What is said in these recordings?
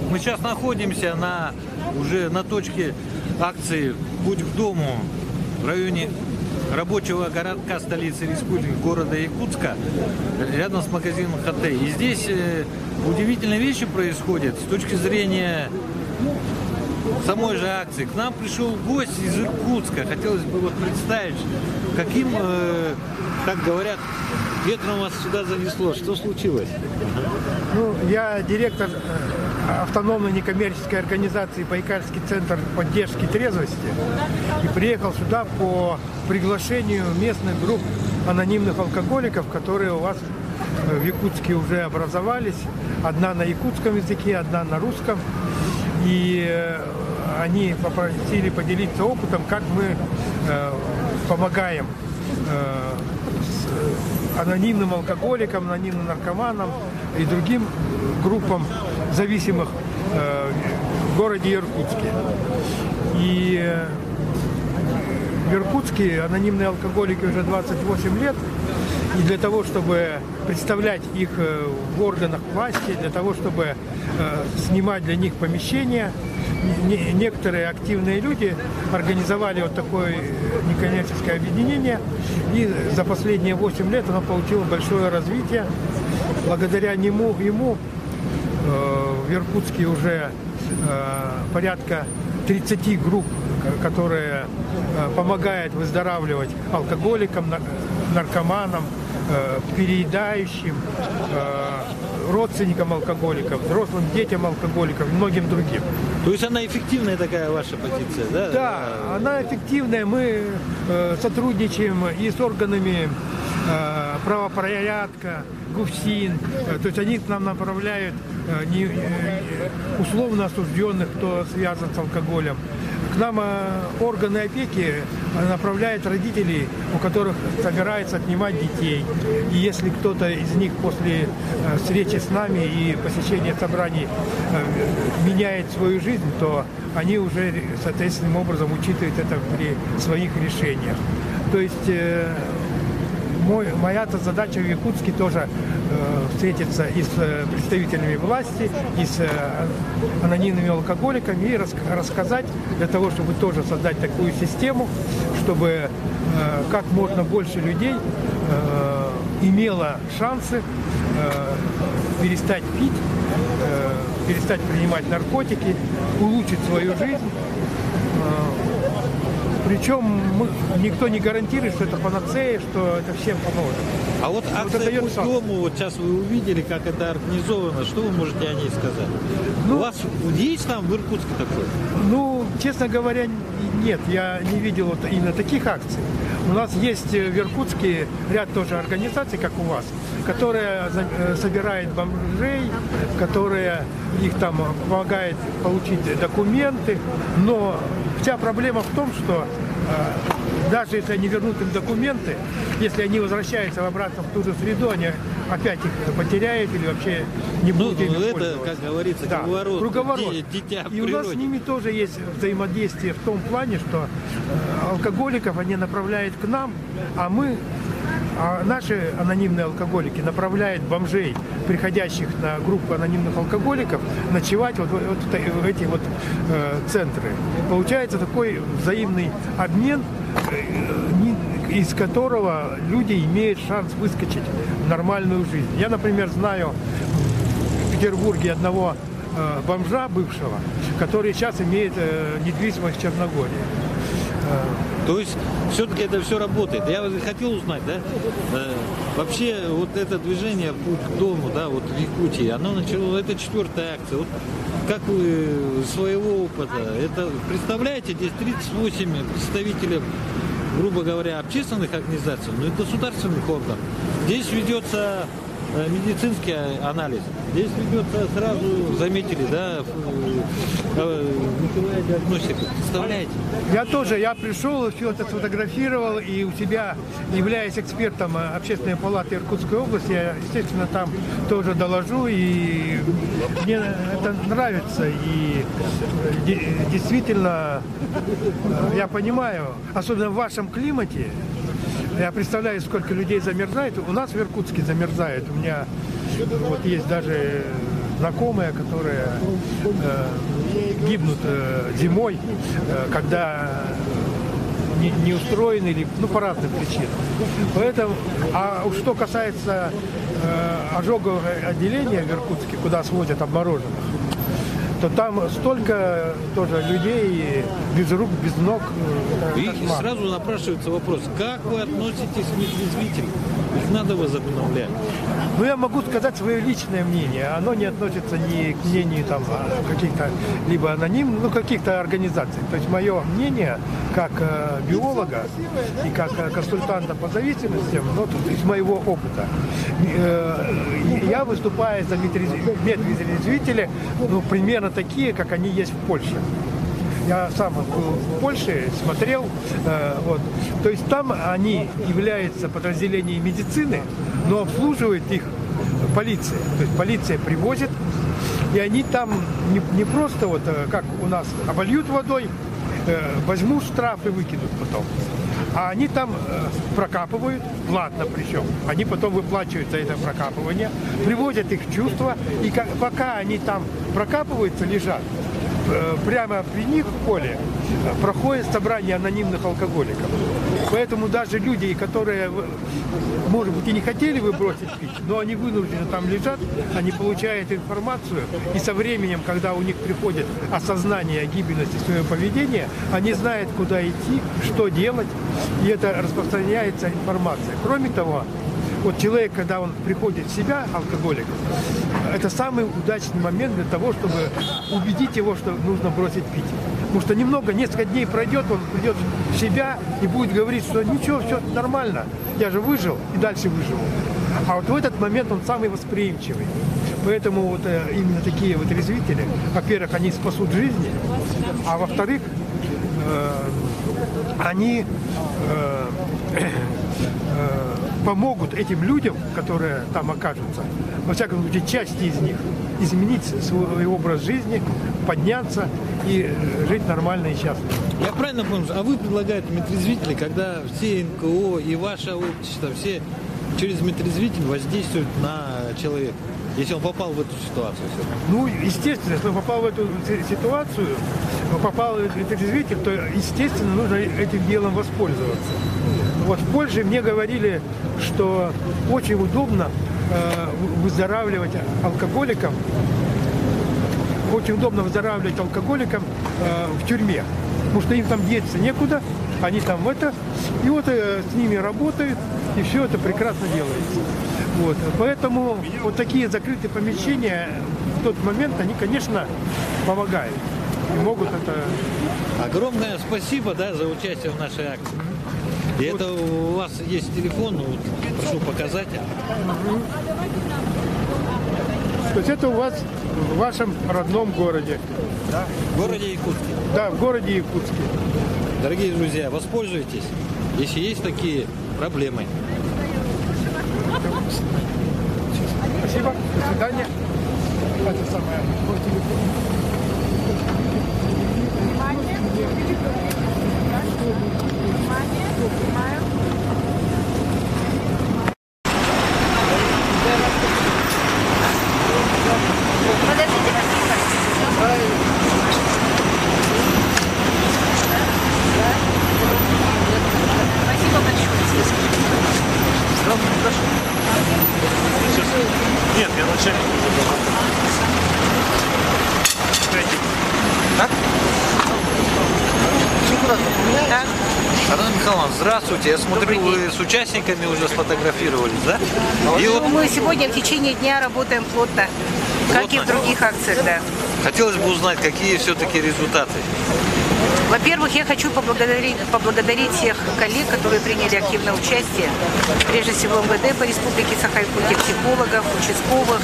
Мы сейчас находимся уже на точке акции «Путь к дому» в районе рабочего городка столицы республики, города Якутска, рядом с магазином ХТ. И здесь удивительные вещи происходят с точки зрения самой же акции. К нам пришел гость из Иркутска. Хотелось бы вот представить, каким, как говорят, ветром вас сюда занесло. Что случилось? Ну, я директор автономной некоммерческой организации «Байкальский центр поддержки трезвости» и приехал сюда по приглашению местных групп анонимных алкоголиков, которые у вас в Якутске уже образовались. Одна на якутском языке, одна на русском. И они попросили поделиться опытом, как мы помогаем анонимным алкоголикам, анонимным наркоманам и другим группам зависимых в городе Иркутске. И в Иркутске анонимные алкоголики уже 28 лет. И для того, чтобы представлять их в органах власти, для того, чтобы снимать для них помещения, некоторые активные люди организовали вот такое некоммерческое объединение. И за последние 8 лет оно получило большое развитие. Благодаря ему в Иркутске уже порядка 30 групп, которые помогают выздоравливать алкоголикам, наркоманам, переедающим, родственникам алкоголиков, взрослым детям алкоголиков и многим другим. То есть она эффективная такая ваша позиция, да? Да, она эффективная. Мы сотрудничаем и с органами правопорядка, ГУФСИН. То есть они к нам направляют условно осужденных, кто связан с алкоголем. К нам органы опеки направляют родителей, у которых собираются отнимать детей. И если кто-то из них после встречи с нами и посещения собраний меняет свою жизнь, то они уже соответственным образом учитывают это при своих решениях. То есть моя-то задача в Якутске тоже встретиться и с представителями власти, и с анонимными алкоголиками, и рассказать для того, чтобы тоже создать такую систему, чтобы как можно больше людей имело шансы перестать пить, перестать принимать наркотики, улучшить свою жизнь. Причем никто не гарантирует, что это панацея, что это всем поможет. А вот акция «Путь к дому», вот сейчас вы увидели, как это организовано, что вы можете о ней сказать? У вас есть там в Иркутске такое? Ну, честно говоря, нет, я не видел вот именно таких акций. У нас есть в Иркутске ряд тоже организаций, как у вас, которые собирают бомжей, которые их там помогают получить документы, но вся проблема в том, что даже если они вернут им документы, если они возвращаются обратно в ту же среду, они опять их потеряют или вообще не будут ими пользоваться. Это, как говорится, да, круговорот. Дитя в и у нас с ними тоже есть взаимодействие в том плане, что алкоголиков они направляют к нам, а наши анонимные алкоголики направляют бомжей, приходящих на группу анонимных алкоголиков, ночевать вот в эти вот центры. Получается такой взаимный обмен, из которого люди имеют шанс выскочить в нормальную жизнь. Я, например, знаю в Петербурге одного бомжа бывшего, который сейчас имеет недвижимость в Черногории. То есть все-таки это все работает. Я хотел узнать, да, вообще вот это движение «Путь к дому», да, вот в Якутии, оно начало, это 4-я акция. Вот как вы своего опыта, это представляете, здесь 38 представителей, грубо говоря, общественных организаций, но и государственных органов. Здесь ведется медицинский анализ. Здесь ведется сразу, заметили, да, Николая диагностика. Представляете? Я пришел, все это сфотографировал, и у себя, являясь экспертом Общественной палаты Иркутской области, я, естественно, там тоже доложу, и мне это нравится, и действительно, я понимаю, особенно в вашем климате, я представляю, сколько людей замерзает. У нас в Иркутске замерзает. У меня вот есть даже знакомые, которые гибнут зимой, когда не устроены или по разным причинам. Поэтому, что касается ожогового отделения в Иркутске, куда свозят обмороженных, то там столько тоже людей без рук, без ног. И сразу напрашивается вопрос, как вы относитесь к нетрезвителям? Их надо возобновлять. Ну, я могу сказать свое личное мнение. Оно не относится ни к мнению там каких-то либо анонимных, каких-то организаций. То есть мое мнение, как биолога и как консультанта по зависимостям, из моего опыта, я выступаю за медведрезвители, примерно такие, как они есть в Польше. Я сам был в Польше, смотрел. То есть там они являются подразделением медицины, но обслуживает их полиция. То есть полиция привозит, и они там не просто как у нас обольют водой, возьмут штраф и выкинут потом. А они там прокапывают, платно причем. Они потом выплачивают за это прокапывание, приводят их в чувство, и пока они там прокапываются, лежат, прямо при них в поле проходит собрание анонимных алкоголиков. Поэтому даже люди, которые, может быть, и не хотели бы бросить пить, но они вынуждены там лежат, они получают информацию, и со временем, когда у них приходит осознание гибельности своего поведения, они знают, куда идти, что делать, и это распространяется информация. Кроме того, человек, когда он приходит в себя, алкоголик, это самый удачный момент для того, чтобы убедить его, что нужно бросить пить. Потому что несколько дней пройдет, он придет в себя и будет говорить, что ничего, все нормально, я же выжил и дальше выживу. А в этот момент он самый восприимчивый. Поэтому именно такие резвители, во-первых, они спасут жизни, а во-вторых, они помогут этим людям, которые там окажутся, во всяком случае, части из них, изменить свой образ жизни, подняться и жить нормально и счастливо. Я правильно понял, а вы предлагаете медрезвители, когда все НКО и ваше общество, все через медрезвитель воздействуют на человека, если он попал в эту ситуацию? Ну, естественно, если он попал в эту ситуацию, попал в медрезвитель, то, естественно, нужно этим делом воспользоваться. В Польше мне говорили, что очень удобно выздоравливать алкоголикам, в тюрьме, потому что им там деться некуда, они там и с ними работают, и все это прекрасно делается. Поэтому такие закрытые помещения в тот момент, они, конечно, помогают и могут это... Огромное спасибо, за участие в нашей акции. И это у вас есть телефон, прошу показать. То есть это у вас в вашем родном городе. Да? В городе Якутске. Да, в городе Якутске. Дорогие друзья, воспользуйтесь, если есть такие проблемы. Спасибо, до свидания. Это самое. Нет, я начальник. Так? Да. Анна Михайловна, здравствуйте. Я смотрю, вы с участниками уже сфотографировались, да? Мы сегодня в течение дня работаем плотно, как и в других акциях, да. Хотелось бы узнать, какие все-таки результаты. Во-первых, я хочу поблагодарить всех коллег, которые приняли активное участие. Прежде всего МВД по Республике Саха-Якутия, психологов, участковых,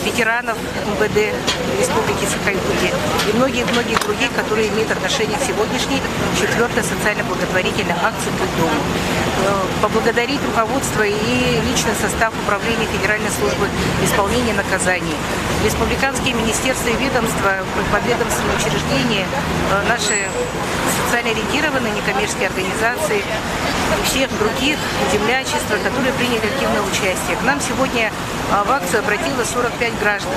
ветеранов МВД Республики Саха-Якутия и многих-многих других, которые имеют отношение к сегодняшней 4-й социально-благотворительной акции «Путь к дому». Поблагодарить руководство и личный состав Управления Федеральной службы исполнения наказаний, республиканские министерства и ведомства, подведомственные учреждения, наши социально ориентированные некоммерческие организации и всех других землячества, которые приняли активное участие. К нам сегодня в акцию обратилось 45 граждан.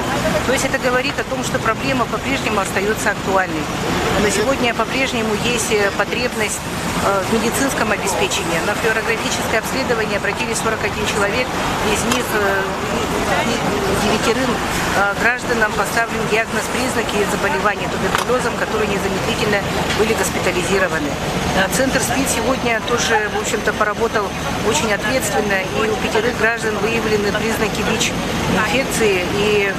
То есть это говорит о том, что проблема по-прежнему остается актуальной. На сегодня по-прежнему есть потребность в медицинском обеспечении. На флюорографическое обследование обратились 41 человек, из них 9 гражданам поставлен диагноз признаки заболевания туберкулезом, которые незамедлительно были госпитализированы. Центр СПИД сегодня тоже, в общем-то, поработал очень ответственно, и у 5 граждан выявлены признаки ВИЧ-инфекции, и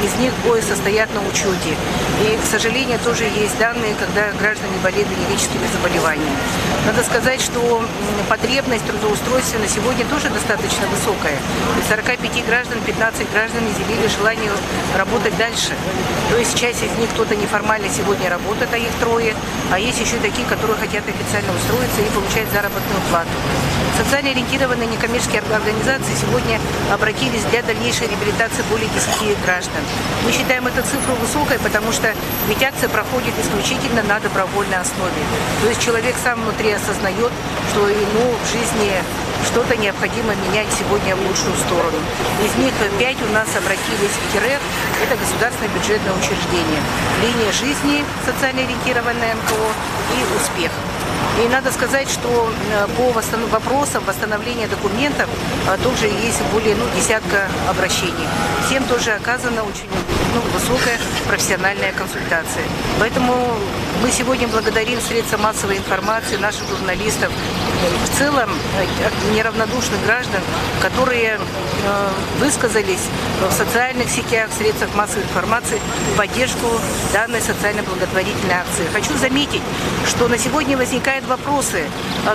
из них двое состоят на учете. И, к сожалению, тоже есть данные, когда граждане болеют венерическими заболеваниями. Надо сказать, что потребность в трудоустройстве на сегодня тоже достаточно высокая. Из 45 граждан 15 граждан изъявили желание работать дальше. То есть часть из них кто-то неформально сегодня работает, а их 3, а есть еще такие, которые хотят официально устроиться и получать заработную плату. Социально ориентированные некоммерческие организации сегодня обратились для дальнейшей реабилитации более 10 граждан. Мы считаем эту цифру высокой, потому что ведь акция проходит исключительно на добровольной основе. То есть человек сам внутри осознает, что ему в жизни что-то необходимо менять сегодня в лучшую сторону. Из них 5 у нас обратились в КИРЭФ, это государственное бюджетное учреждение. Линия жизни, социально ориентированная НКО и успех. И надо сказать, что по вопросам восстановления документов тоже есть более десятка обращений. Всем тоже оказана очень высокая профессиональная консультация. Поэтому мы сегодня благодарим средства массовой информации, наших журналистов, в целом неравнодушных граждан, которые высказались в социальных сетях, в средствах массовой информации в поддержку данной социально-благотворительной акции. Хочу заметить, что на сегодня возникают вопросы,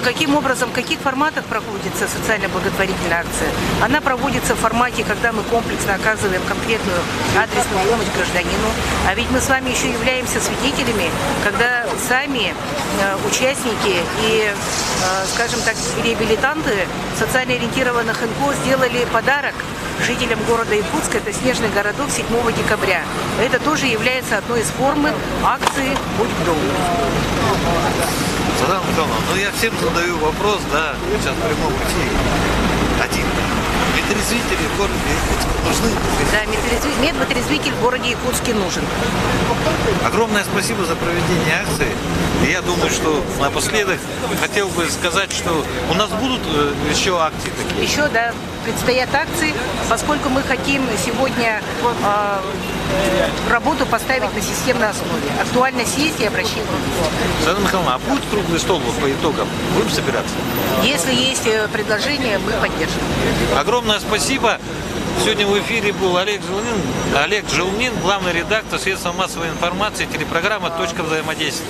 каким образом, в каких форматах проводится социально-благотворительная акция. Она проводится в формате, когда мы комплексно оказываем конкретную адресную помощь гражданину, а ведь мы с вами еще являемся свидетелями, когда сами участники и, скажем так, реабилитанты социально ориентированных НКО сделали подарок жителям города Якутска, это снежный городок 7 декабря. Это тоже является одной из форм акции «Будь к дому». Светлана Михайловна, я всем задаю вопрос, да, сейчас в прямом эфире. Один. Медвотрезвители в городе Якутске нужны? Да, медвотрезвитель в городе Якутске нужен. Огромное спасибо за проведение акции. Я думаю, что напоследок хотел бы сказать, что у нас будут еще акции такие. Еще, да, предстоят акции, поскольку мы хотим сегодня работу поставить на системной основе. Актуальность есть и обращение. Светлана Михайловна, а будет круглый стол по итогам? Будем собираться? Если есть предложения, мы поддержим. Огромное спасибо. Сегодня в эфире был Олег Желмин, главный редактор средств массовой информации, телепрограмма «Точка взаимодействия».